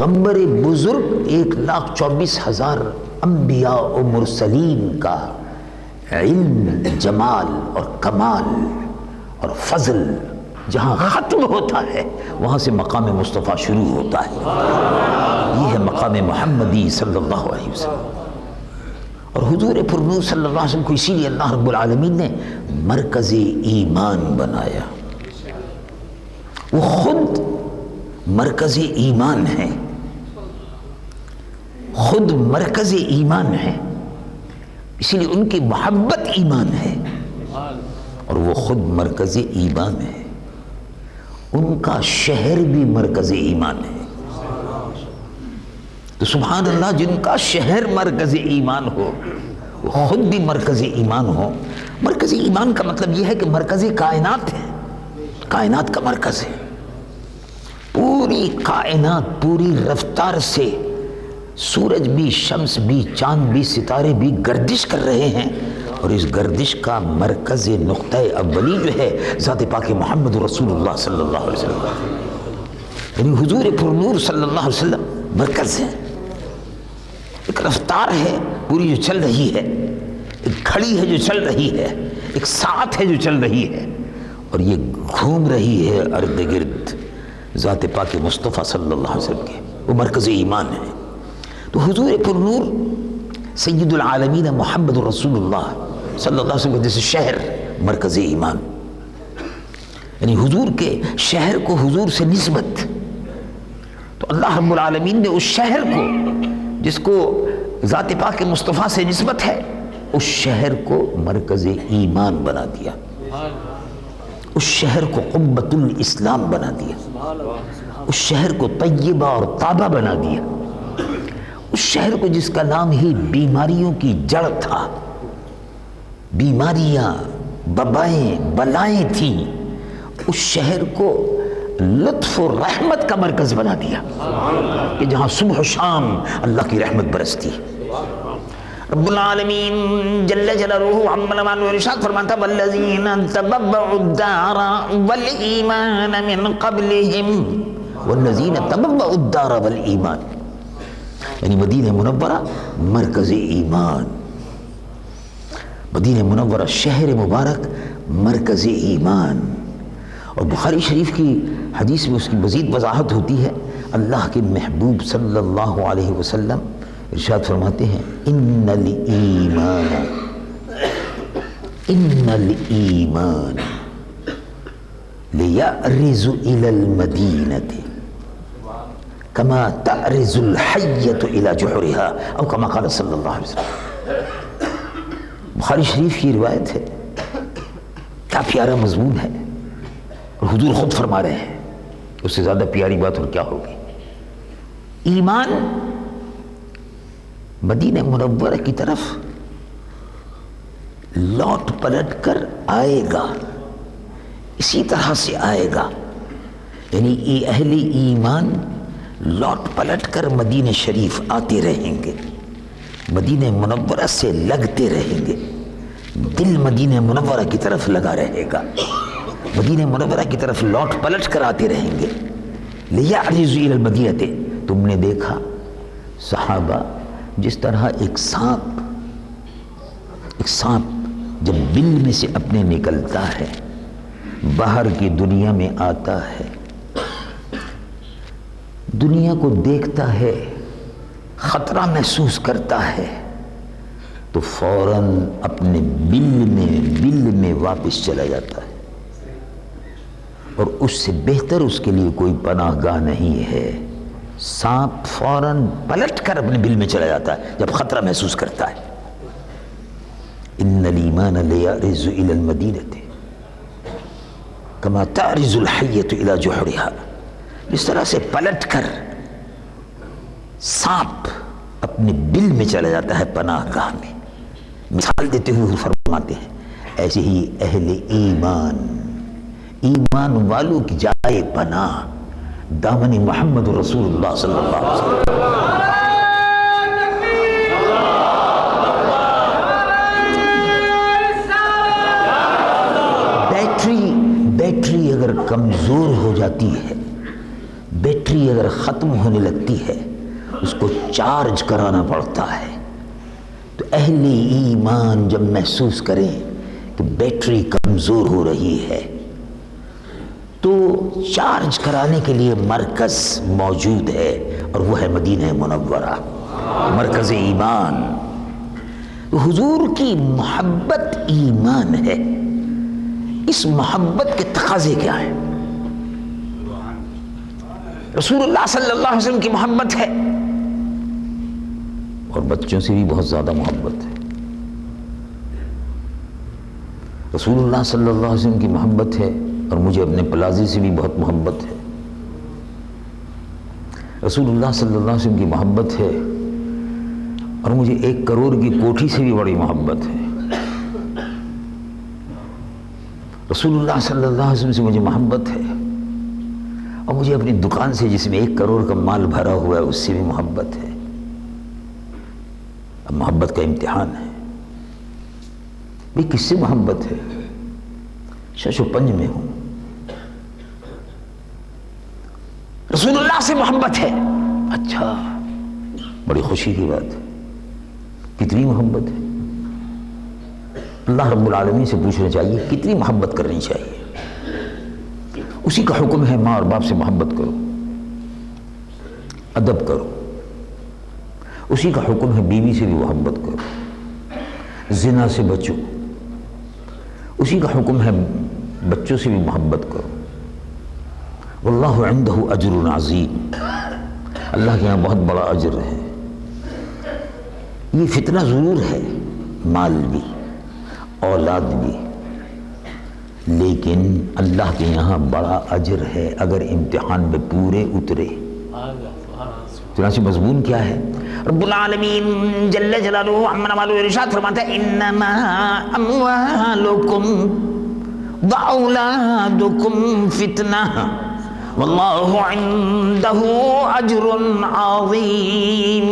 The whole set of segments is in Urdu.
پیغمبر بزرگ 1,24,000 انبیاء و مرسلین کا علم، جمال اور کمال اور فضل جہاں ختم ہوتا ہے وہاں سے مقام مصطفیٰ شروع ہوتا ہے. یہ ہے مقام محمدی صلی اللہ علیہ وسلم. اور حضور پر نور صلی اللہ علیہ وسلم کو اسی لیے اللہ رب العالمین نے مرکز ایمان بنایا. وہ خود مرکز ایمان ہے، خود مرکز ایمان ہے، اسی لیے ان کی محبت ایمان ہے اور وہ خود مرکز ایمان ہے. ان کا شہر بھی مرکز ایمان ہے. تو سبحان اللہ، جن کا شہر مرکز ایمان ہو وہ خود بھی مرکز ایمان ہو. مرکز ایمان کا مطلب یہ ہے کہ مرکز کائنات ہے، کائنات کا مرکز ہے. پوری کائنات پوری رفتار سے سورج بھی، شمس بھی، چاند بھی، ستارے بھی گردش کر رہے ہیں اور اس گردش کا مرکز نقطہ اولی جو ہے ذات پاک محمد رسول اللہ صلی اللہ علیہ وسلم، یعنی حضور پر نور صلی اللہ علیہ وسلم مرکز ہے. ایک رفتار ہے پوری جو چل رہی ہے، ایک گھڑی ہے جو چل رہی ہے، ایک ساعت ہے جو چل رہی ہے اور یہ گھوم رہی ہے ارد گرد ذات پاک مصطفیٰ صلی اللہ علیہ وسلم کے. وہ مرکز ایمان ہے. تو حضور پر نور سید العالمین محمد رسول اللہ صلی اللہ علیہ وسلم کا جیسے شہر مرکز ایمان، یعنی حضور کے شہر کو حضور سے نسبت. تو اللہ رب العالمین نے اس شہر کو جس کو ذات پاک مصطفیٰ سے نسبت ہے اس شہر کو مرکز ایمان بنا دیا، اس شہر کو قبۃ الاسلام بنا دیا، اس شہر کو طیبہ اور طابہ بنا دیا، اس شہر کو جس کا نام ہی بیماریوں کی جڑ تھا، بیماریاں، وبائیں، بلائیں تھیں، اس شہر کو لطف و رحمت کا مرکز بنا دیا کہ جہاں صبح و شام اللہ کی رحمت برستی. رب العالمین جل جلالہ عم نوالہ ارشاد فرماتا والذین تبوؤا الدار والایمان من قبلہم، والذین تبوؤا الدار والایمان، یعنی مدینہ منورہ مرکز ایمان، مدینہ منورہ شہر مبارک مرکز ایمان. اور بخاری شریف کی حدیث میں اس کی مزید وضاحت ہوتی ہے. اللہ کے محبوب صلی اللہ علیہ وسلم ارشاد فرماتے ہیں ان الایمان لیعرض الی المدینۃ کما تعرض الحیۃ الی جحرها او کما قال صلی اللہ علیہ وسلم. بخاری شریف کی روایت ہے. کیا پیارا مضمون ہے اور حضور خود فرما رہے ہیں، اس سے زیادہ پیاری بات اور کیا ہوگی. ایمان مدینہ منورہ کی طرف لوٹ پلٹ کر آئے گا، اسی طرح سے آئے گا، یعنی اہل ایمان لوٹ پلٹ کر مدینہ شریف آتے رہیں گے، مدینہ منورہ سے لگتے رہیں گے، دل مدینہ منورہ کی طرف لگا رہے گا، مدینہ منورہ کی طرف لوٹ پلٹ کر آتے رہیں گے. لیعرض الی المدینۃ، تم نے دیکھا صحابہ جس طرح ایک سانپ جب بل میں سے اپنے نکلتا ہے، باہر کی دنیا میں آتا ہے، دنیا کو دیکھتا ہے، خطرہ محسوس کرتا ہے تو فوراً اپنے بل میں واپس چلا جاتا ہے. اور اس سے بہتر اس کے لیے کوئی پناہ گاہ نہیں ہے. سانپ فوراً پلٹ کر اپنے بل میں چلا جاتا ہے جب خطرہ محسوس کرتا ہے. ان الایمان لیعرض الی المدینۃ کما تعرض الحیۃ الی جحرها، اس طرح سے پلٹ کر سانپ اپنے بل میں چلا جاتا ہے پناہ گاہ میں. مثال دیتے ہوئے فرماتے ہیں ایسے ہی اہل ایمان والوں کی جائے پناہ دامن محمد رسول اللہ صلی اللہ علیہ وسلم. بیٹری اگر کمزور ہو جاتی ہے، بیٹری اگر ختم ہونے لگتی ہے اس کو چارج کرانا پڑتا ہے. تو اہل ایمان جب محسوس کریں کہ بیٹری کمزور ہو رہی ہے تو چارج کرانے کے لیے مرکز موجود ہے، اور وہ ہے مدینہ منورہ، مرکز ایمان. حضور کی محبت ایمان ہے. اس محبت کے تقاضے کیا ہیں؟ رسول اللہ صلی اللہ علیہ وسلم کی محبت ہے، اور بچوں سے بھی بہت زیادہ محبت ہے. رسول اللہ صلی اللہ علیہ وسلم کی محبت ہے، اور مجھے اپنے پلازے سے بھی بہت محبت ہے. رسول اللہ صلی اللہ علیہ وسلم کی محبت ہے، اور مجھے 1 کروڑ کی کوٹھی سے بھی بڑی محبت ہے. رسول اللہ صلی اللہ علیہ وسلم سے مجھے محبت ہے، اور مجھے اپنی دکان سے جس میں 1 کروڑ کا مال بھرا ہوا ہے اس سے بھی محبت ہے. اب محبت کا امتحان ہے. بھئی کس سے محبت ہے؟ شش و پنج میں ہوں. رسول اللہ سے محبت ہے. اچھا، بڑی خوشی کی بات ہے. کتنی محبت ہے؟ اللہ رب العالمین سے پوچھنا چاہیے کتنی محبت کرنی چاہیے. اسی کا حکم ہے ماں اور باپ سے محبت کرو، ادب کرو. اسی کا حکم ہے بیوی سے بھی محبت کرو، زنا سے بچو. اسی کا حکم ہے بچوں سے بھی محبت کرو. واللہ عندہ اجر عظیم، اللہ کے یہاں بہت بڑا اجر ہے. یہ فتنہ ضرور ہے، مال بھی، اولاد بھی، لیکن اللہ کے یہاں بڑا اجر ہے اگر امتحان میں پورے اترے. چنانچہ مضمون کیا ہے؟ رب العالمین جل جلالہ عما والہ ارشاد فرماتا ہے انما اموالکم واولادکم فتنہ واللہ عندہ اجر عظیم.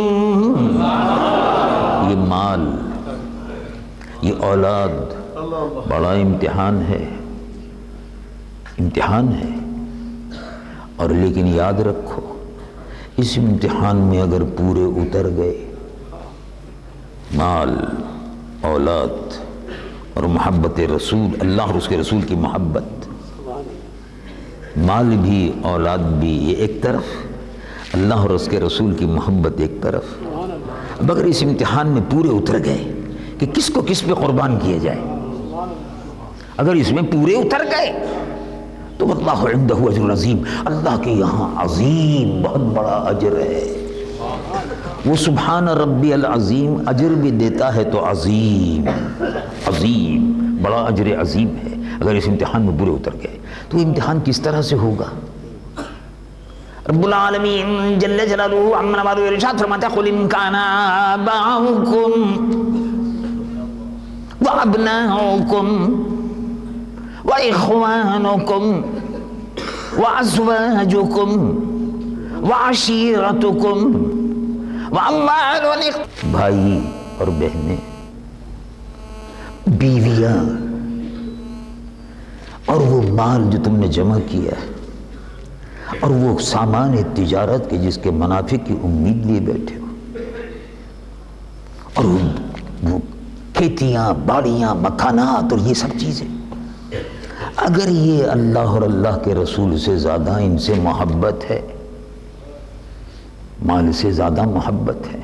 یہ مال، یہ اولاد بڑا امتحان ہے، امتحان ہے. اور لیکن یاد رکھو اس امتحان میں اگر پورے اتر گئے، مال، اولاد اور محبت رسول اللہ اور اس کے رسول کی محبت، مال بھی اولاد بھی یہ ایک طرف، اللہ اور اس کے رسول کی محبت ایک طرف. اب اگر اس امتحان میں پورے اتر گئے کہ کس کو کس پہ قربان کیا جائے، اگر اس میں پورے اتر گئے تو واللہ عندہ اجر عظیم، اللہ کے یہاں عظیم بہت بڑا اجر ہے. وہ سبحان ربی العظیم اجر بھی دیتا ہے تو عظیم، عظیم بڑا اجر عظیم ہے. اگر اس امتحان میں پورے اتر گئے تو امتحان کس طرح سے ہوگا؟ رب العالمین جل جلالہ عما والہ ارشاد فرماتا ہے قل ان کان آباؤکم وابناؤکم واخوانکم وازواجکم وعشیرتکم واموال، بھائی اور بہنیں، بیویاں، اور وہ مال جو تم نے جمع کیا ہے، اور وہ سامان تجارت کے جس کے منافع کی امید لیے بیٹھے ہو، اور وہ کھیتیاں، باڑیاں، مکانات اور یہ سب چیزیں، اگر یہ اللہ اور اللہ کے رسول سے زیادہ ان سے محبت ہے، مال سے زیادہ محبت ہے،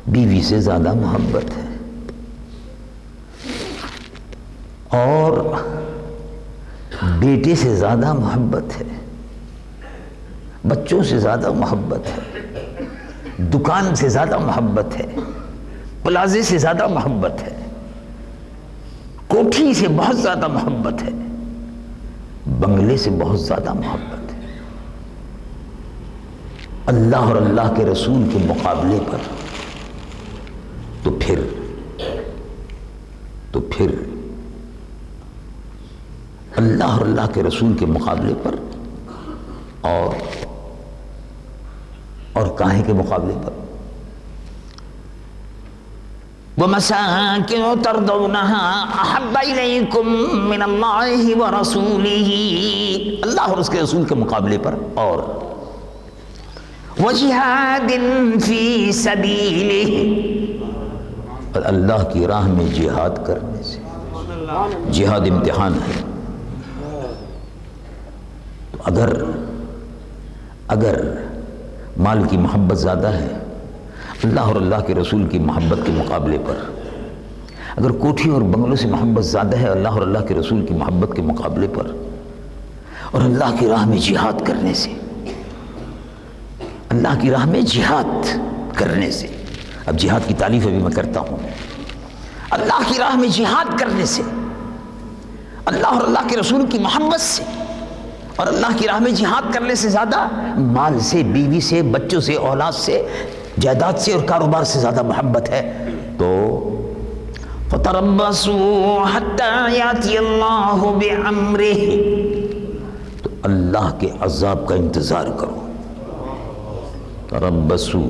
بیوی سے زیادہ محبت ہے، اور بیٹے سے زیادہ محبت ہے، بچوں سے زیادہ محبت ہے، دکان سے زیادہ محبت ہے، پلازے سے زیادہ محبت ہے، کوٹھی سے بہت زیادہ محبت ہے، بنگلے سے بہت زیادہ محبت ہے، اللہ اور اللہ کے رسول کے مقابلے پر تو پھر اللہ اور اللہ کے رسول کے مقابلے پر اور کاہیں کے مقابلے پر وَمَسَاكِنُ تَرْضَوْنَهَا أَحَبَّ إِلَيْكُم مِّنَ اللَّهِ وَرَسُولِهِ، اللہ اور اس کے رسول کے مقابلے پر، اور وَجِهَادٍ فِي سَبِيلِهِ، اور اللہ کی راہ میں جہاد کرنے سے۔ جہاد امتحان ہے۔ تو اگر مال کی محبت زیادہ ہے اللہ اور اللہ کے رسول کی محبت کے مقابلے پر، اگر کوٹھی اور بنگلوں سے محبت زیادہ ہے اللہ اور اللہ کے رسول کی محبت کے مقابلے پر، اور اللہ کی راہ میں جہاد کرنے سے، اللہ کی راہ میں جہاد کرنے سے، اب جہاد کی تعریف ابھی میں کرتا ہوں، اللہ کی راہ میں جہاد کرنے سے، اللہ اور اللہ کے رسول کی محبت سے اور اللہ کی راہ میں جہاد کرنے سے زیادہ مال سے، بیوی سے، بچوں سے، اولاد سے، جائیداد سے اور کاروبار سے زیادہ محبت ہے، تو فَتَرَبَّصُوا حَتَّى يَأْتِيَ اللَّهُ بِأَمْرِهِ، تو اللہ کے عذاب کا انتظار کرو۔ تَرَبَّصُوا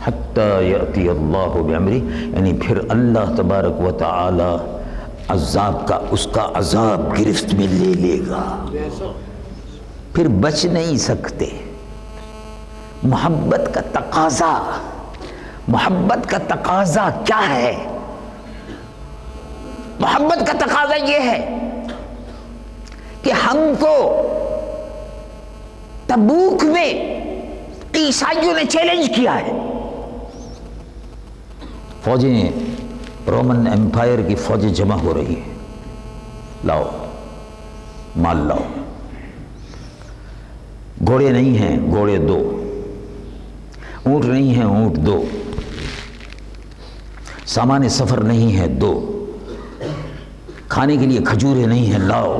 حَتَّى يَأْتِيَ اللَّهُ بِأَمْرِهِ، یعنی پھر اللہ تبارک و تعالی عذاب کا، اس کا عذاب گرفت میں لے لے گا، پھر بچ نہیں سکتے۔ محبت کا تقاضا کیا ہے؟ محبت کا تقاضا یہ ہے کہ ہم کو تبوک میں عیسائیوں نے چیلنج کیا ہے، فوجیں رومن ایمپائر کی فوجیں جمع ہو رہی ہیں، لاؤ مال لاؤ، گھوڑے نہیں ہیں گھوڑے دو، اونٹ نہیں ہیں اونٹ دو، سامان سفر نہیں ہے دو، کھانے کے لیے کھجورے نہیں ہیں لاؤ،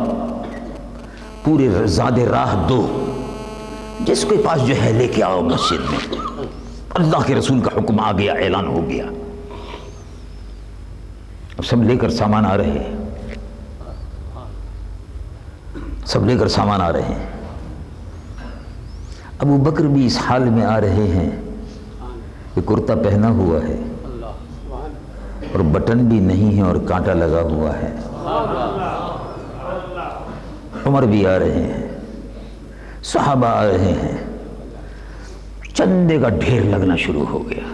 پورے زاد راہ دو، جس کے پاس جو ہے لے کے آؤ مسجد میں۔ اللہ کے رسول کا حکم آ گیا، اعلان ہو گیا، اب سب لے کر سامان آ رہے ہیں، سب لے کر سامان آ رہے ہیں۔ ابو بکر بھی اس حال میں آ رہے ہیں کہ کرتا پہنا ہوا ہے اور بٹن بھی نہیں ہے اور کانٹا لگا ہوا ہے۔ عمر بھی آ رہے ہیں، صحابہ آ رہے ہیں، چندے کا ڈھیر لگنا شروع ہو گیا۔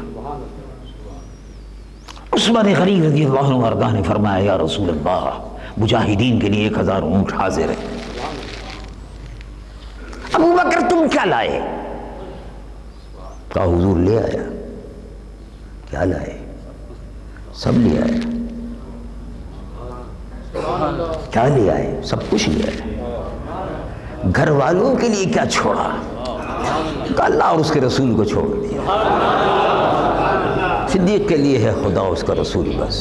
عثمان غنی رضی اللہ عنہ وارضاہ نے فرمایا یا رسول اللہ، مجاہدین کے لیے 1000 اونٹ حاضر ہیں۔ ابو بکر تم کیا لائے؟ کہا حضور لے آیا۔ کیا لائے؟ سب لے آئے۔ کیا لے آئے؟ سب کچھ لے آئے۔ گھر والوں کے لیے کیا چھوڑا؟ کہا اللہ اور اس کے رسول کو چھوڑ دیا۔ صدیق کے لیے ہے خدا اس کا رسول بس،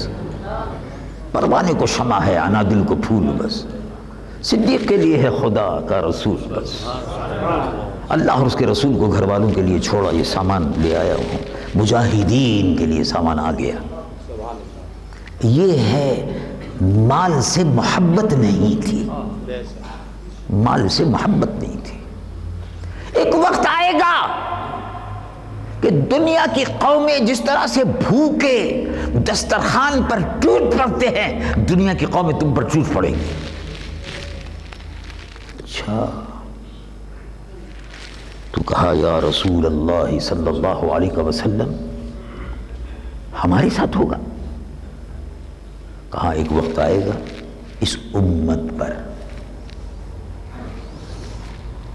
پروانے کو شمع ہے عنادل کو پھول بس، صدیق کے لیے ہے خدا کا رسول بس، اللہ اور اس کے رسول کو گھر والوں کے لیے چھوڑا، یہ سامان لے آیا ہوں، مجاہدین کے لیے سامان آ گیا۔ یہ ہے مال سے محبت نہیں تھی، مال سے محبت نہیں تھی۔ ایک وقت آئے گا کہ دنیا کی قومیں جس طرح سے بھوکے دسترخوان پر ٹوٹ پڑتے ہیں، دنیا کی قومیں تم پر ٹوٹ پڑیں گی۔ اچھا، تو کہا یا رسول اللہ صلی اللہ علیہ وسلم ہمارے ساتھ ہوگا؟ کہا ایک وقت آئے گا اس امت پر،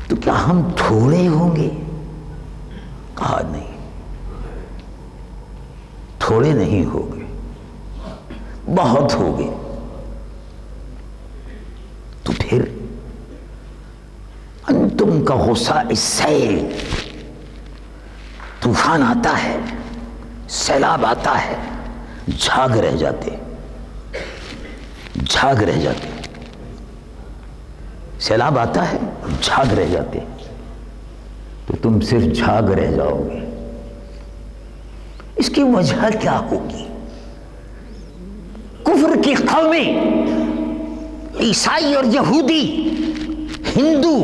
تو کیا ہم تھوڑے ہوں گے؟ کہا نہیں، تھوڑے نہیں ہوگے، بہت ہوگے۔ تو پھر انتم کا غصہ السیل، طوفان آتا ہے، سیلاب آتا ہے، جھاگ رہ جاتے، جھاگ رہ جاتے، سیلاب آتا ہے جھاگ رہ جاتے، تو تم صرف جھاگ رہ جاؤ گے۔ اس کی وجہ کیا ہوگی؟ کفر کی قومیں، عیسائی اور یہودی، ہندو،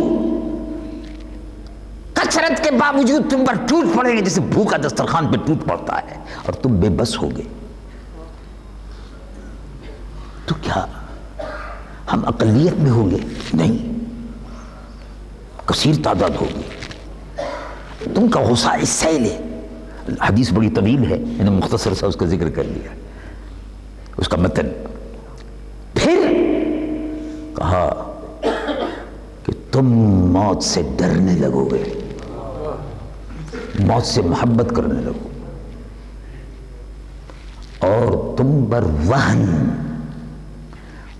کثرت کے باوجود تم پر ٹوٹ پڑیں گے جیسے بھوکا دسترخوان پہ ٹوٹ پڑتا ہے، اور تم بے بس ہوگے، تو کیا ہم اقلیت میں ہوں گے؟ نہیں، کثیر تعداد ہوگی۔ تم کا غصہ اس سے لے، حدیث بڑی طویل ہے، میں نے مختصر سا اس کا ذکر کر لیا، اس کا متن۔ پھر کہا کہ تم موت سے ڈرنے لگو گے، موت سے محبت کرنے لگو، اور تم پر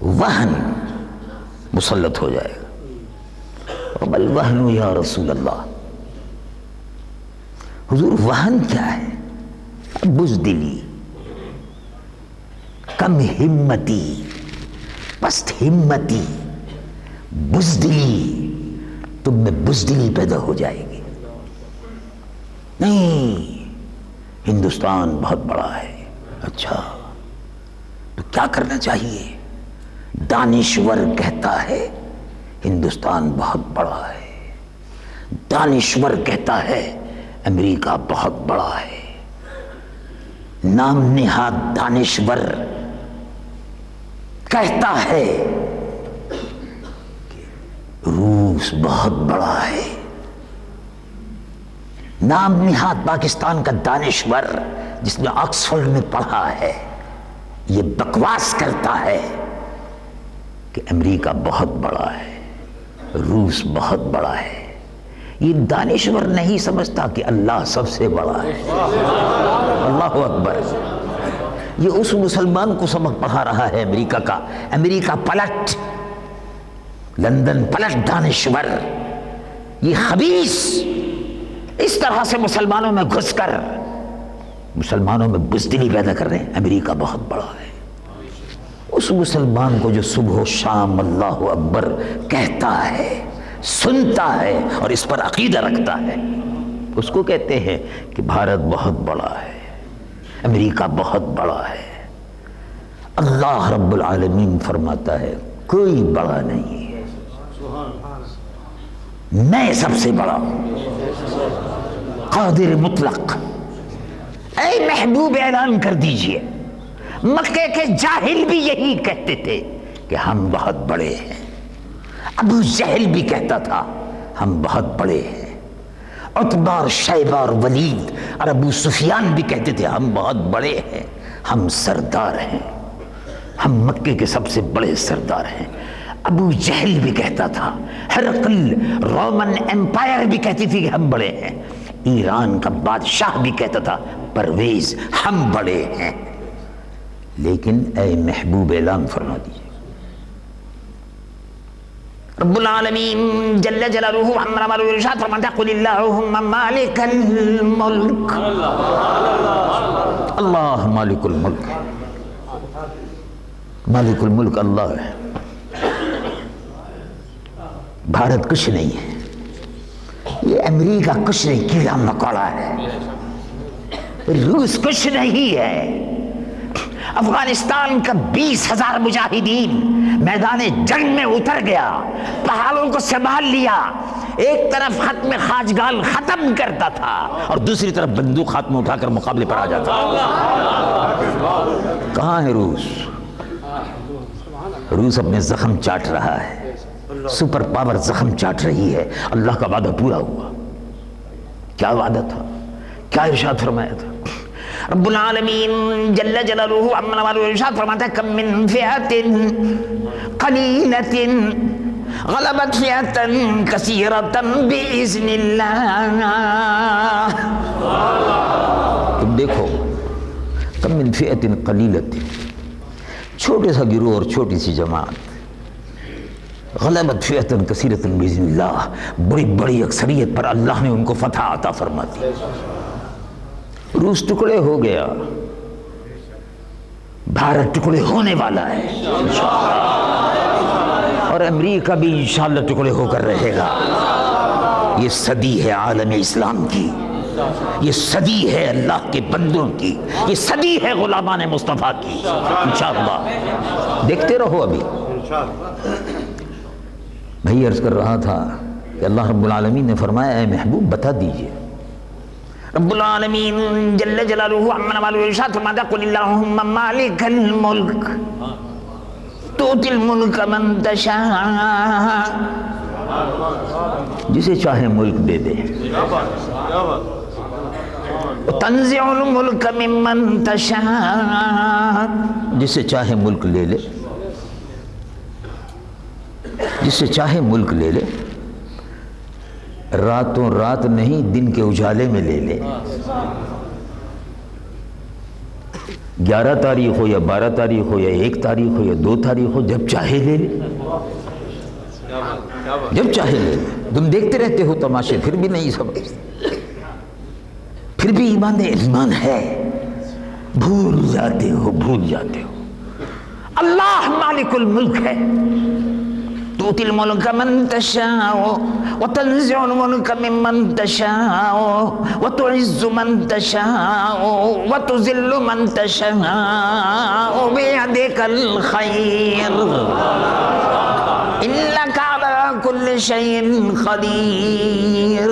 وہن مسلط ہو جائے گا۔ بل وہن یا رسول اللہ، حضور وہن کیا ہے؟ بزدلی، کم ہمتی، پست ہمتی، بزدلی، تم میں بزدلی پیدا ہو جائے گی۔ نہیں، ہندوستان بہت بڑا ہے۔ اچھا، تو کیا کرنا چاہیے؟ دانشور کہتا ہے ہندوستان بہت بڑا ہے، دانشور کہتا ہے امریکہ بہت بڑا ہے، نام نہاد دانشور کہتا ہے کہ روس بہت بڑا ہے، نام نہاد پاکستان کا دانشور جس نے آکسفورڈ میں پڑھا ہے یہ بکواس کرتا ہے کہ امریکہ بہت بڑا ہے، روس بہت بڑا ہے۔ یہ دانشور نہیں سمجھتا کہ اللہ سب سے بڑا ہے۔ اللہ اکبر۔ یہ اس مسلمان کو سبق پڑھا رہا ہے امریکہ کا، امریکہ پلٹ، لندن پلٹ دانشور۔ یہ خبیث اس طرح سے مسلمانوں میں گھس کر مسلمانوں میں بزدلی پیدا کر رہے ہیں، امریکہ بہت بڑا ہے۔ اس مسلمان کو جو صبح و شام اللہ اکبر کہتا ہے، سنتا ہے اور اس پر عقیدہ رکھتا ہے، اس کو کہتے ہیں کہ بھارت بہت بڑا ہے، امریکہ بہت بڑا ہے۔ اللہ رب العالمین فرماتا ہے کوئی بڑا نہیں ہے، میں سب سے بڑا ہوں، قادر مطلق۔ اے محبوب اعلان کر دیجئے، مکے کے جاہل بھی یہی کہتے تھے کہ ہم بہت بڑے ہیں، ابو جہل بھی کہتا تھا ہم بہت بڑے ہیں، عتبہ اور شیبہ اور ولید اور ابو سفیان بھی کہتے تھے ہم بہت بڑے ہیں، ہم سردار ہیں، ہم مکے کے سب سے بڑے سردار ہیں۔ ابو جہل بھی کہتا تھا، ہرقل رومن ایمپائر بھی کہتی تھی کہ ہم بڑے ہیں، ایران کا بادشاہ بھی کہتا تھا پرویز ہم بڑے ہیں۔ لیکن اے محبوب اعلان فرما دیجیے، رب العالمین جل جلالہ عما ارشاد فرماتا ہے قل اللہم مالک الملک، اللہ مالک الملک، مالک الملک اللہ ہے۔ بھارت کچھ نہیں ہے، یہ امریکہ کچھ نہیں، کیڑا مکوڑا ہے، روس کچھ نہیں ہے۔ افغانستان کا 20,000 مجاہدین میدان جنگ میں اتر گیا، پہاڑوں کو سنبھال لیا، ایک طرف ختم خاجگال ختم کرتا تھا اور دوسری طرف بندوق ہاتھ میں اٹھا کر مقابلے پر آ جاتا۔ کہاں ہے روس؟ روس اپنے زخم چاٹ رہا ہے، سپر پاور زخم چاٹ رہی ہے۔ اللہ کا وعدہ پورا ہوا۔ کیا وعدہ تھا؟ کیا ارشاد فرمایا تھا؟ رب العالمین جل جلالہ عما ارشاد فرماتا ہے کم من فئۃ قلیلۃ غلبت فئۃ کثیرۃ باذن اللہ۔ تم دیکھو، کم من فئۃ قلیلۃ، چھوٹے سا گروہ اور چھوٹی سی جماعت، غلبت فئۃ کثیرۃ باذن اللہ، بڑی بڑی اکثریت پر اللہ نے ان کو فتح عطا فرما دی۔ روس ٹکڑے ہو گیا، بھارت ٹکڑے ہونے والا ہے اور امریکہ بھی انشاءاللہ ٹکڑے ہو کر رہے گا۔ یہ صدی ہے عالم اسلام کی، یہ صدی ہے اللہ کے بندوں کی، یہ صدی ہے غلامان مصطفیٰ کی انشاءاللہ۔ دیکھتے رہو۔ ابھی بھائی عرض کر رہا تھا کہ اللہ رب العالمین نے فرمایا اے محبوب بتا دیجئے، رب العالمین جل جلالہ عما ارشاد فرماتا قل اللہم مالک الملک، تؤتی الملک من تشاء، جسے چاہے ملک دے دے، تنزع الملک ممن تشاء، جسے چاہے ملک لے لے، جسے چاہے ملک لے لے، راتوں رات نہیں دن کے اجالے میں لے لے، 11 تاریخ ہو یا 12 تاریخ ہو یا 1 تاریخ ہو یا 2 تاریخ ہو، جب چاہے لے لے، جب چاہے لے لے۔ تم دیکھتے رہتے ہو تماشے، پھر بھی نہیں سمجھتے، پھر بھی ایمان ہے، بھول جاتے ہو، بھول جاتے ہو۔ اللہ مالک الملک ہے، تؤتی الملک من تشاء وتنزع الملک ممن تشاء وتعز من تشاء وتذل من تشاء بيدك الخير انك على كل شيء قدیر۔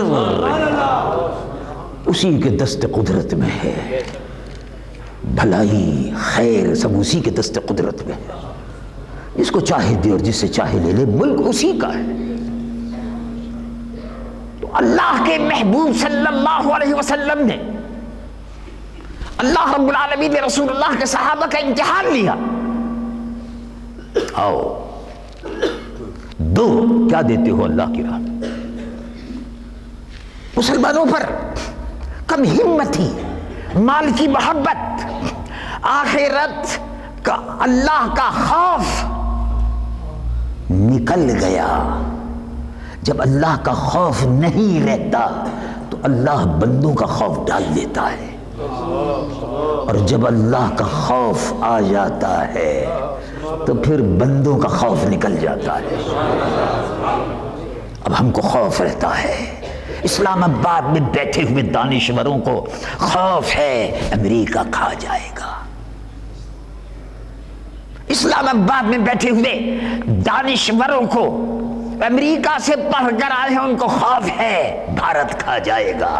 اسی کے دست قدرت میں ہے، بھلائی خیر سب اسی کے دست قدرت میں ہے، جس کو چاہے دے اور جس سے چاہے لے لے، ملک اسی کا ہے۔ تو اللہ کے محبوب صلی اللہ علیہ وسلم نے، اللہ رب العالمین نے رسول اللہ کے صحابہ کا امتحان لیا، آؤ دو، کیا دیتے ہو اللہ کی راہ میں؟ مسلمانوں پر کم ہمتی، مال کی محبت، آخرت کا، اللہ کا خوف نکل گیا۔ جب اللہ کا خوف نہیں رہتا تو اللہ بندوں کا خوف ڈال دیتا ہے، اور جب اللہ کا خوف آ جاتا ہے تو پھر بندوں کا خوف نکل جاتا ہے۔ اب ہم کو خوف رہتا ہے، اسلام آباد میں بیٹھے ہوئے دانشوروں کو خوف ہے امریکہ کھا جائے گا، اسلام آباد میں بیٹھے ہوئے دانشوروں کو، امریکہ سے پڑھ کر آئے ہیں، ان کو خوف ہے بھارت کھا جائے گا۔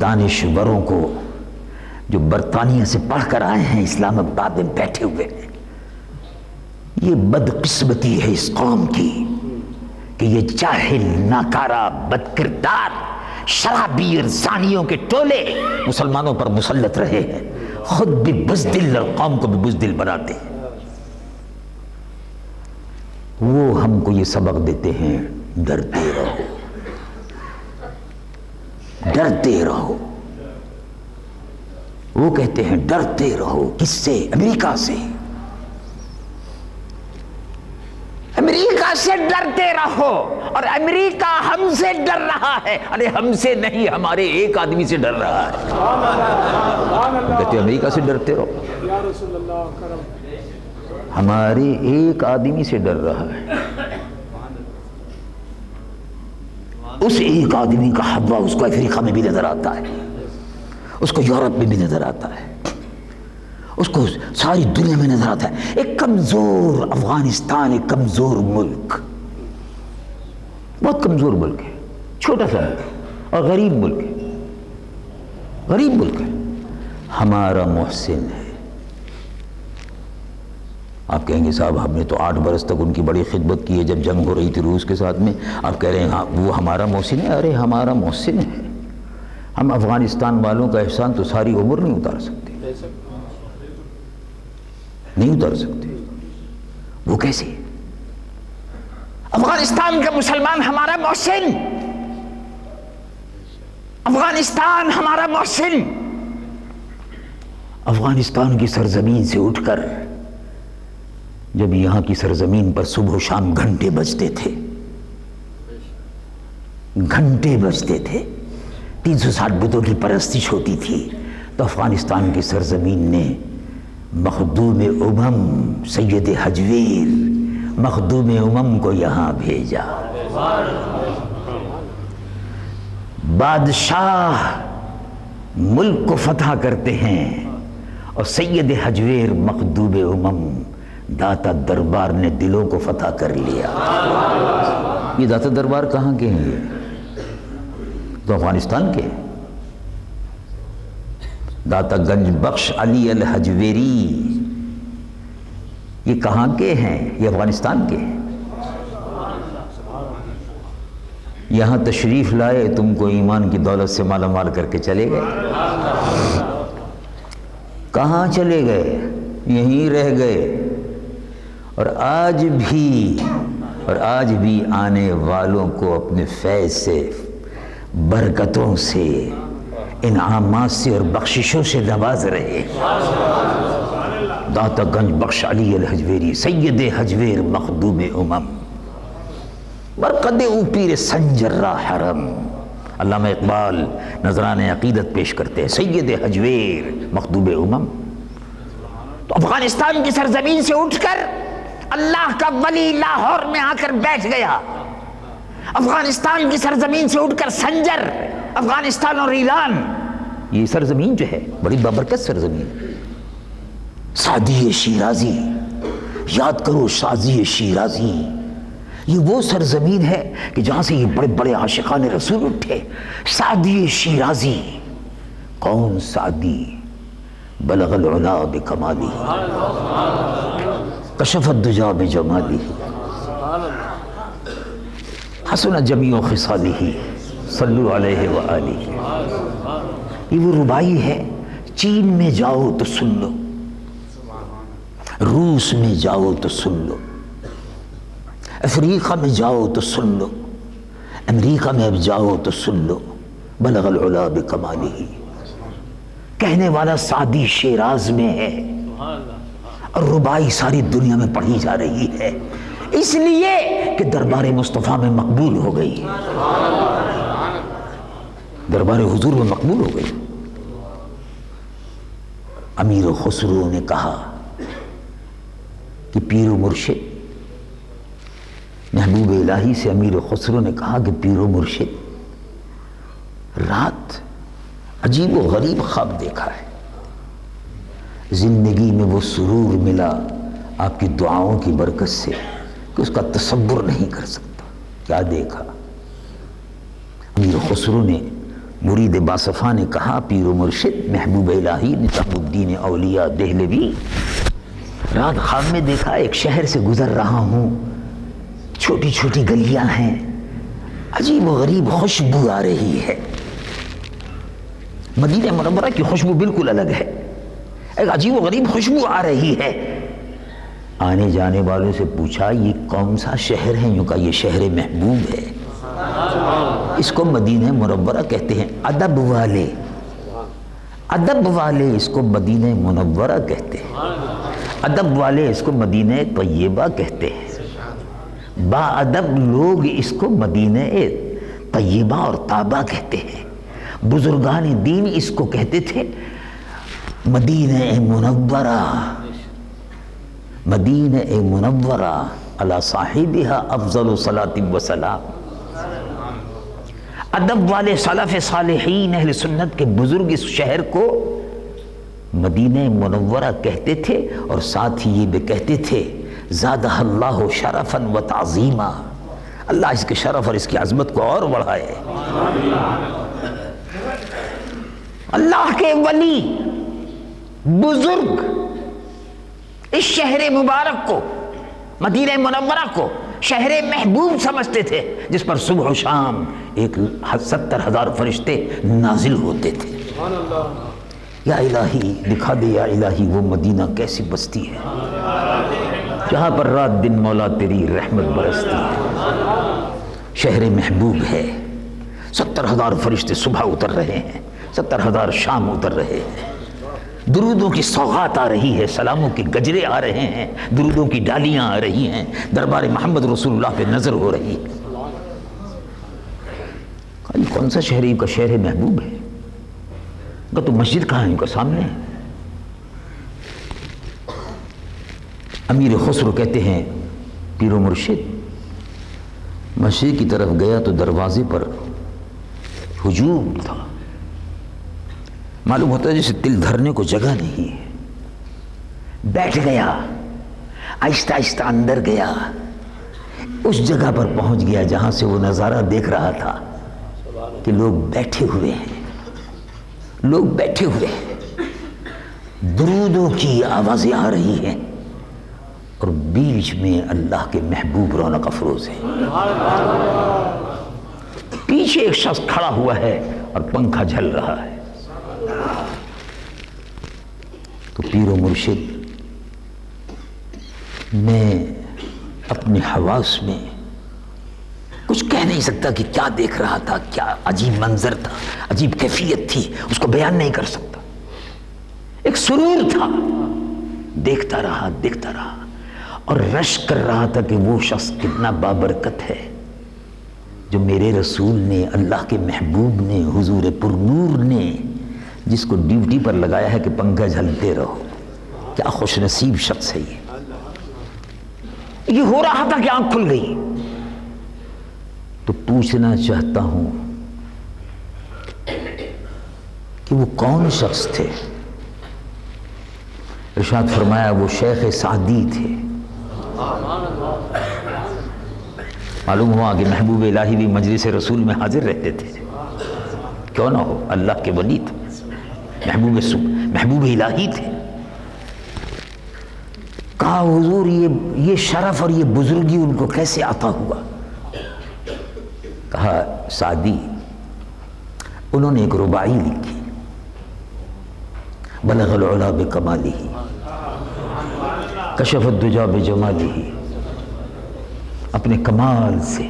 دانشوروں کو جو برطانیہ سے پڑھ کر آئے ہیں اسلام آباد میں بیٹھے ہوئے ہیں، یہ بدقسمتی ہے اس قوم کی کہ یہ جاہل، ناکارہ، بدکردار، شرابیر، زانیوں کے ٹولے مسلمانوں پر مسلط رہے ہیں، خود بھی بزدل اور قوم کو بھی بزدل بناتے ہیں۔ وہ ہم کو یہ سبق دیتے ہیں، ڈرتے رہو، ڈرتے رہو۔ وہ کہتے ہیں ڈرتے رہو، کس سے؟ امریکہ سے، امریکہ سے ڈرتے رہو، اور امریکہ ہم سے ڈر رہا ہے۔ ارے ہم سے نہیں، ہمارے ایک آدمی سے ڈر رہا ہے۔ کہتے ہیں امریکہ سے ڈرتے رہو، ہمارے ایک آدمی سے ڈر رہا ہے۔ اس ایک آدمی کا حوا اس کو افریقہ میں بھی نظر آتا ہے، اس کو یورپ میں بھی نظر آتا ہے، اس کو ساری دنیا میں نظر آتا ہے۔ ایک کمزور افغانستان، ایک کمزور ملک، بہت کمزور ملک ہے، چھوٹا سا ملک اور غریب ملک ہے، غریب ملک ہے، ہمارا محسن ہے۔ آپ کہیں گے صاحب ہم نے تو 8 برس تک ان کی بڑی خدمت کی ہے، جب جنگ ہو رہی تھی روس کے ساتھ میں، آپ کہہ رہے ہیں ہاں وہ ہمارا محسن ہے۔ ارے ہمارا محسن ہے، ہم افغانستان والوں کا احسان تو ساری عمر نہیں اتار سکتے، نہیں اتار سکتے۔ وہ کیسے؟ افغانستان کا مسلمان ہمارا محسن، افغانستان ہمارا محسن۔ افغانستان کی سرزمین سے اٹھ کر جب یہاں کی سرزمین پر صبح و شام گھنٹے بجتے تھے، گھنٹے بجتے تھے، 360 بتوں کی پرستش ہوتی تھی، تو افغانستان کی سرزمین نے مخدوم امم سید حجویر، مخدوم امم کو یہاں بھیجا۔ بادشاہ ملک کو فتح کرتے ہیں اور سید حجویر مخدوم امم داتا دربار نے دلوں کو فتح کر لیا۔ یہ داتا دربار کہاں کے ہیں؟ یہ تو افغانستان کے ہیں۔ داتا گنج بخش علی الحجویری یہ کہاں کے ہیں؟ یہ افغانستان کے ہیں۔ یہاں تشریف لائے، تم کو ایمان کی دولت سے مالا مال کر کے چلے گئے۔ کہاں چلے گئے؟ یہیں رہ گئے۔ اور آج بھی آنے والوں کو اپنے فیض سے، برکتوں سے، انعامات سے اور بخششوں سے نواز رہے۔ داتا گنج بخش علی الحجویری سید حجویر مخدوم امم، برقد او پیر سنجرہ حرم۔ علامہ اقبال نذران عقیدت پیش کرتے ہیں، سید حجویر مخدوم امم۔ تو افغانستان کی سرزمین سے اٹھ کر اللہ کا ولی لاہور میں آ کر بیٹھ گیا۔ افغانستان کی سرزمین سے اٹھ کر سنجر، افغانستان اور ایران، یہ سرزمین جو ہے بڑی بابرکت سرزمین ہے۔ سعدی شیرازی، یاد کرو سعدی شیرازی، یہ وہ سرزمین ہے کہ جہاں سے یہ بڑے بڑے عاشقان رسول اٹھے۔ سعدی شیرازی، کون سعدی؟ بلغ العلا بکمالہ، کشف الدجا بجمالہ، حسن جمیع خصالہ، صلو علیہ وآلہ۔ یہ وہ ربائی ہے، چین میں جاؤ تو سن لو، روس میں جاؤ تو سن لو، افریقہ میں جاؤ تو سن لو، امریکہ میں اب جاؤ تو سن لو، بلغ العلا بکمالہ۔ کہنے والا سعدی شیراز میں ہے، اور ربائی ساری دنیا میں پڑھی جا رہی ہے، اس لیے کہ دربار مصطفیٰ میں مقبول ہو گئی، دربار حضور میں مقبول ہو گئی۔ امیر خسرو نے کہا کہ پیر و مرشد، محبوب الہی سے امیر خسرو نے کہا کہ پیر و مرشد، رات عجیب و غریب خواب دیکھا ہے، زندگی میں وہ سرور ملا آپ کی دعاؤں کی برکت سے کہ اس کا تصور نہیں کر سکتا۔ کیا دیکھا؟ امیر خسرو نے، مرید باصفا نے کہا، پیر و مرشد محبوب الہی نظام الدین اولیاء دہلوی، رات خواب میں دیکھا ایک شہر سے گزر رہا ہوں، چھوٹی چھوٹی گلیاں ہیں، عجیب و غریب خوشبو آ رہی ہے، مدینہ منورہ کی خوشبو بالکل الگ ہے، ایک عجیب و غریب خوشبو آ رہی ہے۔ آنے جانے والوں سے پوچھا یہ کون سا شہر ہے؟ یوں کہا یہ شہر محبوب ہے، اس کو مدینہ منورہ کہتے ہیں۔ ادب والے اس کو مدینہ منورہ کہتے ہیں، ادب والے اس کو مدینہ طیبہ کہتے ہیں، با ادب لوگ اس کو مدینہ طیبہ اور طابہ کہتے ہیں، بزرگان دین اس کو کہتے تھے مدینہ منورہ، مدینہ منورہ علی صاحبہا افضل صلاۃ و سلام۔ ادب والے سلف صالحین اہل سنت کے بزرگ اس شہر کو مدینہ منورہ کہتے تھے، اور ساتھ ہی یہ بھی کہتے تھے زادہ اللہ شرفا و تعظیما، اللہ اس کے شرف اور اس کی عظمت کو اور بڑھائے۔ اللہ کے ولی بزرگ اس شہر مبارک کو، مدینہ منورہ کو شہر محبوب سمجھتے تھے، جس پر صبح و شام 70,000 فرشتے نازل ہوتے تھے۔ یا الہی دکھا دے، یا الہی وہ مدینہ کیسی بستی ہے جہاں پر رات دن مولا تیری رحمت برستی ہے، شہر محبوب ہے، 70,000 فرشتے صبح اتر رہے ہیں، 70,000 شام اتر رہے ہیں، درودوں کی سوغات آ رہی ہے، سلاموں کے گجرے آ رہے ہیں، درودوں کی ڈالیاں آ رہی ہیں، دربار محمد رسول اللہ پہ نظر ہو رہی ہے۔ یہ کون سا شہر؟ کا شہر محبوب ہے، تو مسجد کہاں ہے؟ ان کا سامنے ہے۔ امیر خسرو کہتے ہیں پیر و مرشد مسجد کی طرف گیا تو دروازے پر ہجوم تھا، معلوم ہوتا ہے جیسے دل دھرنے کو جگہ نہیں ہے، بیٹھ گیا، آہستہ آہستہ اندر گیا، اس جگہ پر پہنچ گیا جہاں سے وہ نظارہ دیکھ رہا تھا کہ لوگ بیٹھے ہوئے ہیں، لوگ بیٹھے ہوئے ہیں، درودوں کی آوازیں آ رہی ہیں، اور بیچ میں اللہ کے محبوب رونق افروز ہیں. پیچھے ایک شخص کھڑا ہوا ہے اور پنکھا جھل رہا ہے. تو پیر و مرشد میں اپنے حواس میں کچھ کہہ نہیں سکتا کہ کیا دیکھ رہا تھا، کیا عجیب منظر تھا، عجیب کیفیت تھی، اس کو بیان نہیں کر سکتا. ایک سرور تھا، دیکھتا رہا اور رشک کر رہا تھا کہ وہ شخص کتنا بابرکت ہے جو میرے رسول نے، اللہ کے محبوب نے، حضور پر نور نے جس کو ڈیوٹی پر لگایا ہے کہ پنکھا جھلتے رہو. کیا خوش نصیب شخص ہے یہ ہو رہا تھا کہ آنکھ کھل گئی. تو پوچھنا چاہتا ہوں کہ وہ کون شخص تھے؟ ارشاد فرمایا وہ شیخ سعدی تھے. معلوم ہوا کہ محبوب الہی بھی مجلس رسول میں حاضر رہتے تھے. کیوں نہ ہو، اللہ کے ولی تھے، محبوب الہی تھے. کہا حضور یہ شرف اور یہ بزرگی ان کو کیسے عطا ہوا؟ کہا سعدی انہوں نے ایک رباعی لکھی، بلغ العلا بکمالہ کشف الدجا بجمالہ. اپنے کمال سے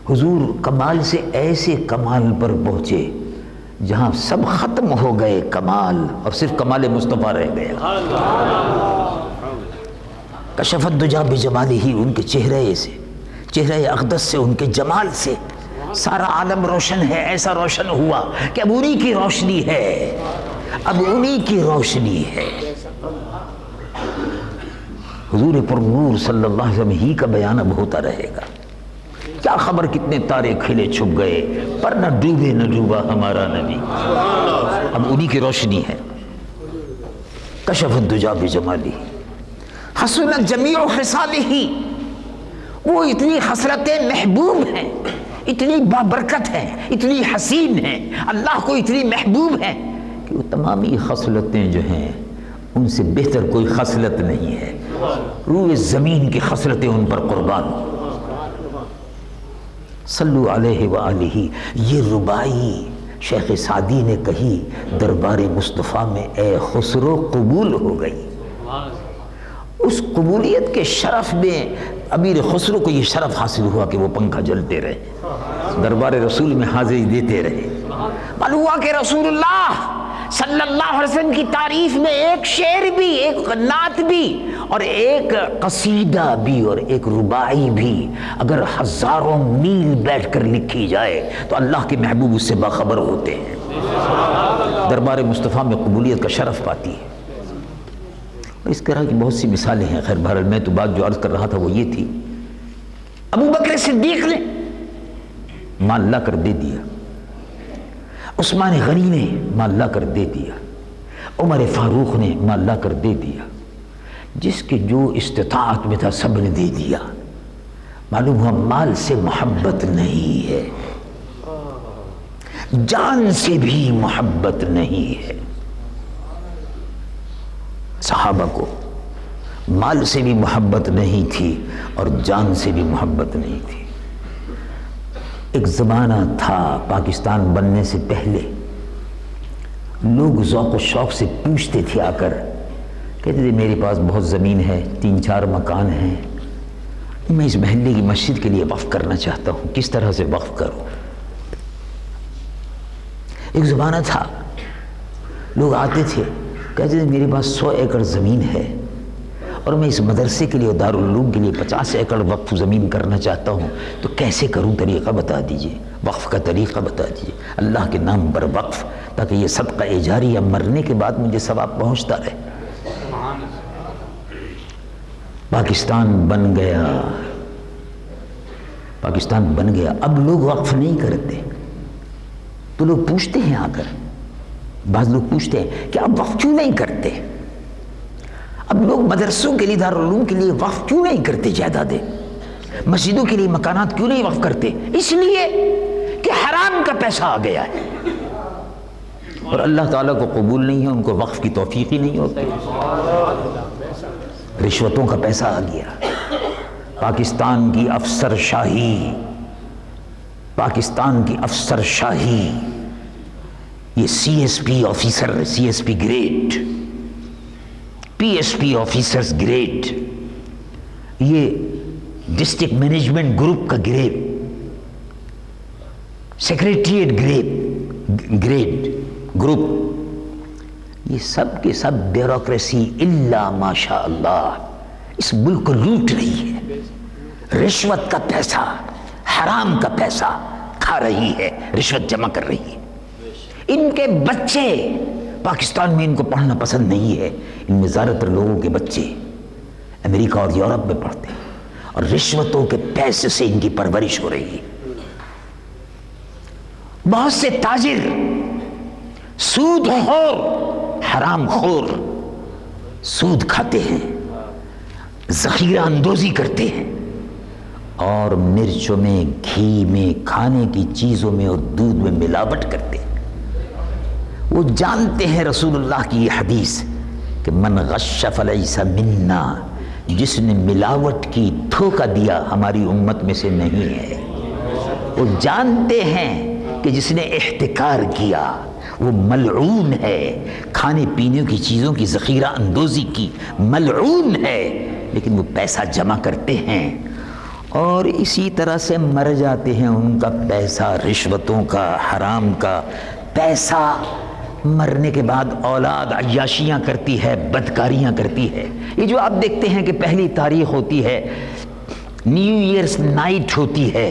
حضور کمال سے ایسے کمال پر پہنچے جہاں سب ختم ہو گئے کمال اور صرف کمال مصطفیٰ رہ گیا. کشف الدجا بجمالہ، ان کے چہرے اقدس سے، ان کے جمال سے سارا عالم روشن ہے. ایسا روشن ہوا کہ اب انہی کی روشنی ہے، اب انہی کی روشنی ہے. حضور پر نور صلی اللہ علیہ وسلم ہی کا بیان اب ہوتا رہے گا. کیا خبر کتنے تارے کھلے چھپ گئے، پر نہ ڈوبے نہ ڈوبا ہمارا نبی. اب انہی کی روشنی ہے. کشف الدجا بجمالہ حسنت جمیع خصالہ، وہ اتنی خصلتیں محبوب ہیں، اتنی بابرکت ہیں، اتنی حسین ہیں، اللہ کو اتنی محبوب ہیں کہ وہ تمامی خصلتیں جو ہیں ان سے بہتر کوئی خصلت نہیں ہے. روئے زمین کی خصلتیں ان پر قربان. صلو علیہ وآلہ. یہ رباعی شیخ سعدی نے کہی دربار مصطفیٰ میں اے خسرو قبول ہو گئی. اس قبولیت کے شرف میں امیر خسرو کو یہ شرف حاصل ہوا کہ وہ پنکھا جلتے رہے، دربار رسول میں حاضری دیتے رہے. معلوم ہوا کہ رسول اللہ صلی اللہ علیہ وسلم کی تعریف میں ایک شعر بھی، ایک نعت بھی اور ایک قصیدہ بھی اور ایک رباعی بھی اگر ہزاروں میل بیٹھ کر لکھی جائے تو اللہ کے محبوب اس سے باخبر ہوتے ہیں. دربار مصطفیٰ میں قبولیت کا شرف پاتی ہے. اس طرح کی بہت سی مثالیں ہیں. خیر بہرحال میں تو بات جو عرض کر رہا تھا وہ یہ تھی، ابو بکر صدیق نے مال لا کر دے دیا، عثمان غنی نے مال لا کر دے دیا، عمر فاروق نے مال لا کر دے دیا. جس کے جو استطاعت میں تھا سب نے دے دیا. معلوم ہوا مال سے محبت نہیں ہے، جان سے بھی محبت نہیں ہے. صحابہ کو مال سے بھی محبت نہیں تھی اور جان سے بھی محبت نہیں تھی. ایک زمانہ تھا پاکستان بننے سے پہلے لوگ ذوق و شوق سے پوچھتے تھے آ کر، کہتے تھے میرے پاس بہت زمین ہے، 3-4 مکان ہیں، میں اس محلے کی مسجد کے لیے وقف کرنا چاہتا ہوں، کس طرح سے وقف کروں؟ ایک زمانہ تھا لوگ آتے تھے کہتے تھے میرے پاس 100 ایکڑ زمین ہے اور میں اس مدرسے کے لیے اور دارالعلوم کے لیے 50 ایکڑ وقف زمین کرنا چاہتا ہوں، تو کیسے کروں؟ طریقہ بتا دیجئے، وقف کا طریقہ بتا دیجئے، اللہ کے نام پر وقف، تاکہ یہ صدقہ جاریہ مرنے کے بعد مجھے ثواب پہنچتا رہے. پاکستان بن گیا، پاکستان بن گیا. اب لوگ وقف نہیں کرتے تو لوگ پوچھتے ہیں آ کر، بعض لوگ پوچھتے ہیں کہ اب وقف کیوں نہیں کرتے؟ اب لوگ مدرسوں کے لیے، دارالعلوم کے لیے وقف کیوں نہیں کرتے جائیدادیں؟ مسجدوں کے لیے مکانات کیوں نہیں وقف کرتے؟ اس لیے کہ حرام کا پیسہ آ گیا ہے اور اللہ تعالیٰ کو قبول نہیں ہے، ان کو وقف کی توفیق ہی نہیں ہوتی. رشوتوں کا پیسہ آ گیا. پاکستان کی افسر شاہی، پاکستان کی افسر شاہی، یہ C S P officer, C S P grade, P S P officers grade, یہ ڈسٹرکٹ مینجمنٹ گروپ کا گریڈ، سیکریٹریٹ گریڈ گروپ، یہ سب کے سب بیوروکریسی الا ماشاء اللہ اس ملک کو لوٹ رہی ہے. رشوت کا پیسہ، حرام کا پیسہ کھا رہی ہے، رشوت جمع کر رہی ہے. ان کے بچے پاکستان میں ان کو پڑھنا پسند نہیں ہے. ان میں زیادہ تر لوگوں کے بچے امریکہ اور یورپ میں پڑھتے ہیں اور رشوتوں کے پیسے سے ان کی پرورش ہو رہی ہے. بہت سے تاجر سود خور، حرام خور، سود کھاتے ہیں، ذخیرہ اندوزی کرتے ہیں اور مرچوں میں، گھی میں، کھانے کی چیزوں میں اور دودھ میں ملاوٹ کرتے ہیں. وہ جانتے ہیں رسول اللہ کی یہ حدیث کہ من غش فلیس منا، جس نے ملاوٹ کی، دھوکہ دیا، ہماری امت میں سے نہیں ہے. وہ جانتے ہیں کہ جس نے احتکار کیا وہ ملعون ہے، کھانے پینے کی چیزوں کی ذخیرہ اندوزی کی ملعون ہے، لیکن وہ پیسہ جمع کرتے ہیں اور اسی طرح سے مر جاتے ہیں. ان کا پیسہ، رشوتوں کا، حرام کا پیسہ، مرنے کے بعد اولاد عیاشیاں کرتی ہے، بدکاریاں کرتی ہے. یہ جو آپ دیکھتے ہیں کہ پہلی تاریخ ہوتی ہے، نیو ایئرس نائٹ ہوتی ہے،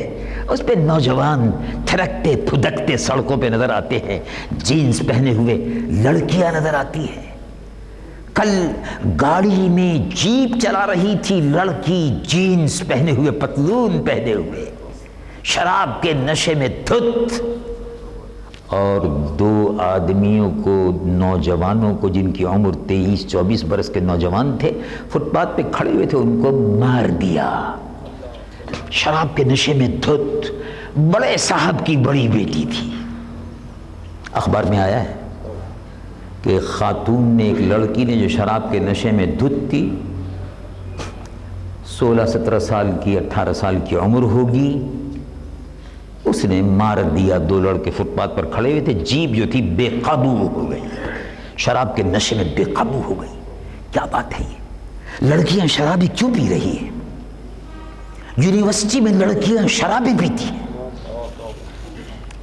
اس پہ نوجوان تھرکتے پھدکتے سڑکوں پہ نظر آتے ہیں، جینز پہنے ہوئے لڑکیاں نظر آتی ہیں. کل گاڑی میں جیپ چلا رہی تھی لڑکی، جینز پہنے ہوئے، پتلون پہنے ہوئے، شراب کے نشے میں دھت، اور دو آدمیوں کو، نوجوانوں کو جن کی عمر 23-24 برس کے نوجوان تھے، فٹ پاتھ پہ کھڑے ہوئے تھے، ان کو مار دیا شراب کے نشے میں دھت. بڑے صاحب کی بڑی بیٹی تھی. اخبار میں آیا ہے کہ خاتون نے، ایک لڑکی نے جو شراب کے نشے میں دھت تھی، 16-17 سال کی، 18 سال کی عمر ہوگی، اس نے مار دیا. دو لڑکے فٹ پاتھ پر کھڑے ہوئے تھے، جیپ جو تھی بے قابو ہو گئی، شراب کے نشے میں بے قابو ہو گئی. کیا بات ہے یہ؟ لڑکیاں شرابی کیوں پی رہی ہیں؟ یونیورسٹی میں لڑکیاں شرابی پیتی ہیں،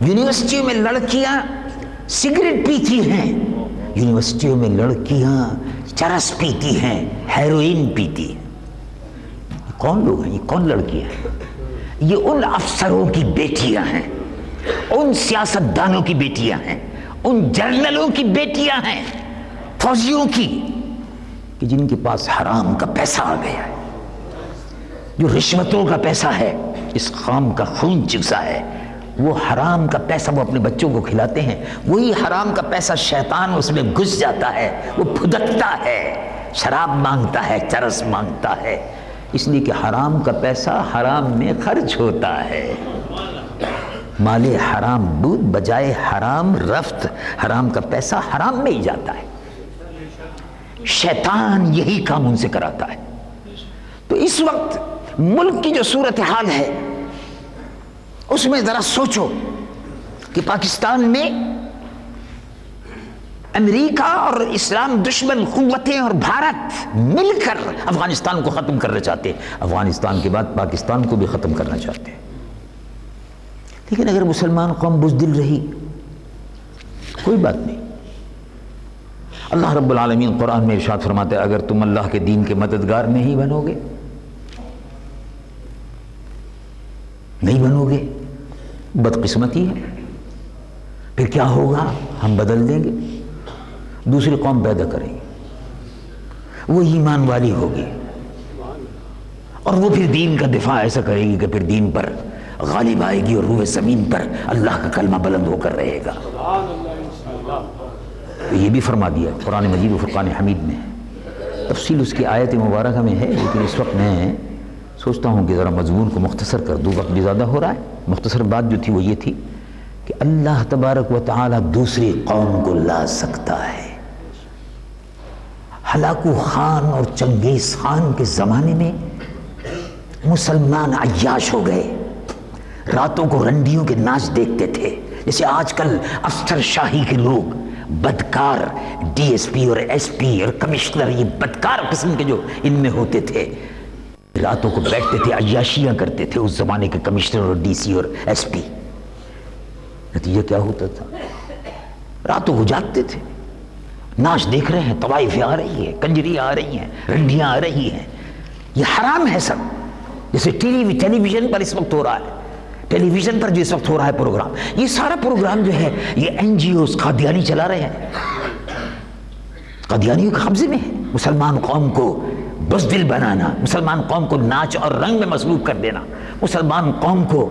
یونیورسٹیوں میں لڑکیاں سگریٹ پیتی ہیں، یونیورسٹیوں میں لڑکیاں چرس پیتی ہیں، ہیروئن پیتی ہیں. یہ کون لوگ ہیں؟ یہ کون لڑکیاں ہیں؟ یہ ان افسروں کی بیٹیاں ہیں، ان سیاست دانوں کی بیٹیاں ہیں، ان جرنلوں کی بیٹیاں ہیں، فوجیوں کی، کہ جن کے پاس حرام کا پیسہ آ گیا ہے، جو رشوتوں کا پیسہ ہے، اس قوم کا خون چوسا ہے. وہ حرام کا پیسہ وہ اپنے بچوں کو کھلاتے ہیں، وہی حرام کا پیسہ شیطان اس میں گھس جاتا ہے، وہ پھدکتا ہے، شراب مانگتا ہے، چرس مانگتا ہے، اس لیے کہ حرام کا پیسہ حرام میں خرچ ہوتا ہے. مال حرام بود بجائے حرام رفت، حرام کا پیسہ حرام میں ہی جاتا ہے. شیطان یہی کام ان سے کراتا ہے. تو اس وقت ملک کی جو صورتحال ہے اس میں ذرا سوچو کہ پاکستان میں امریکہ اور اسلام دشمن قوتیں اور بھارت مل کر افغانستان کو ختم کرنا چاہتے ہیں، افغانستان کے بعد پاکستان کو بھی ختم کرنا چاہتے ہیں. لیکن اگر مسلمان قوم بزدل رہی کوئی بات نہیں. اللہ رب العالمین قرآن میں ارشاد فرماتے ہیں اگر تم اللہ کے دین کے مددگار نہیں بنو گے، بدقسمتی ہے. پھر کیا ہوگا؟ ہم بدل دیں گے، دوسری قوم پیدا کریں گے، وہ ایمان والی ہوگی اور وہ پھر دین کا دفاع ایسا کرے گی کہ پھر دین پر غالب آئے گی اور روح زمین پر اللہ کا کلمہ بلند ہو کر رہے گا. یہ بھی فرما دیا قرآن مجید و فرقان حمید میں. تفصیل اس کی آیت مبارکہ میں ہے، لیکن اس وقت میں سوچتا ہوں کہ ذرا مضمون کو مختصر کر دوں، وقت بھی زیادہ ہو رہا ہے. مختصر بات جو تھی وہ یہ تھی کہ اللہ تبارک و تعالی دوسری قوم کو لا سکتا ہے، ہلاکو خان اور چنگیز خان کے زمانے میں مسلمان عیاش ہو گئے، راتوں کو رنڈیوں کے ناچ دیکھتے تھے، جیسے آج کل افسر شاہی کے لوگ بدکار ڈی ایس پی اور ایس پی اور کمشنر، یہ بدکار قسم کے جو ان میں ہوتے تھے، راتوں کو بیٹھتے تھے، عیاشیاں کرتے تھے اس زمانے کے کمشنر اور ڈی سی اور ایس پی۔ نتیجہ کیا ہوتا تھا؟ راتوں کو جاگتے تھے، ناچ دیکھ رہے ہیں، طوائفیں آ رہی ہیں، کنجریاں آ رہی ہیں، رنڈیاں آ رہی ہیں، یہ حرام ہے سب۔ جیسے ٹیلی ویژن پر اس وقت ہو رہا ہے، ٹیلی ویژن پر جو اس وقت ہو رہا ہے پروگرام، یہ سارا پروگرام جو ہے یہ این جی اوز قادیانی چلا رہے ہیں، قادیانیوں کے قبضے میں ہے۔ مسلمان قوم کو بزدل بنانا، مسلمان قوم کو ناچ اور رنگ میں مصروف کر دینا، مسلمان قوم کو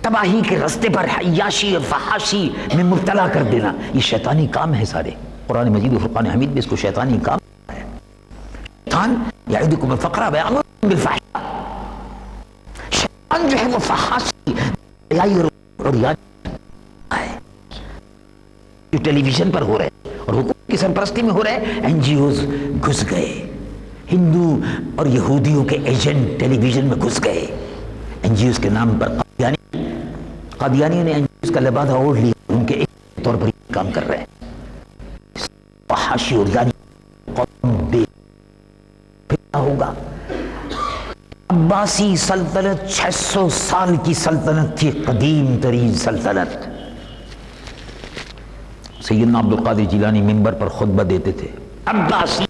تباہی کے رستے پر عیاشی اور فحاشی میں مبتلا کر دینا، یہ شیطانی کام ہے سارے۔ قرآن مجید و فرقان حمید میں اس کو شیطانی کام ہے۔ شیطان یعدکم الفقر ویأمرکم بالفحشاء، شیطان جو ہے وہ فحاشی اور یاد ہے جو ٹیلی ویژن پر ہو رہے اور حکومت کی سرپرستی میں ہو رہے۔ این جی اوز گھس گئے، ہندو اور یہودیوں کے ایجنٹ ٹیلی ویژن میں گھس گئے، این جی اوز کے نام پر قادیانیوں نے این جی اوز کا لبادہ اوڑھ لیا، ان کے ایک طور پر یہ کام کر رہے ہیں۔ فحاشی اور یعنی قوم بے پھر ہوگا۔ عباسی سلطنت 600 سال کی سلطنت تھی، قدیم ترین سلطنت۔ سیدنا عبد القادر جیلانی منبر پر خطبہ دیتے تھے، عباسی